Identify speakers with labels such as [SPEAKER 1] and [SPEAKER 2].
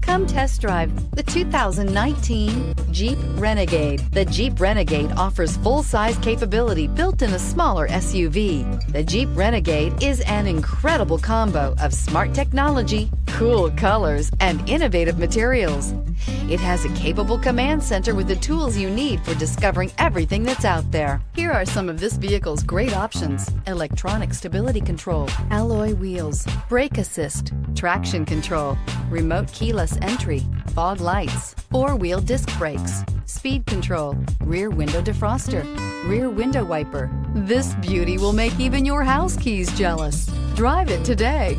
[SPEAKER 1] Come test drive the 2019 Jeep Renegade. The Jeep Renegade offers full-size capability built in a smaller SUV. The Jeep Renegade is an incredible combo of smart technology, cool colors, and innovative materials. It has a capable command center with the tools you need for discovering everything that's out there. Here are some of this vehicle's great options: electronic stability control, alloy wheels, brake assist, traction control, remote keyless entry, fog lights, four-wheel disc brakes, speed control, rear window defroster, rear window wiper. This beauty will make even your house keys jealous. Drive it today.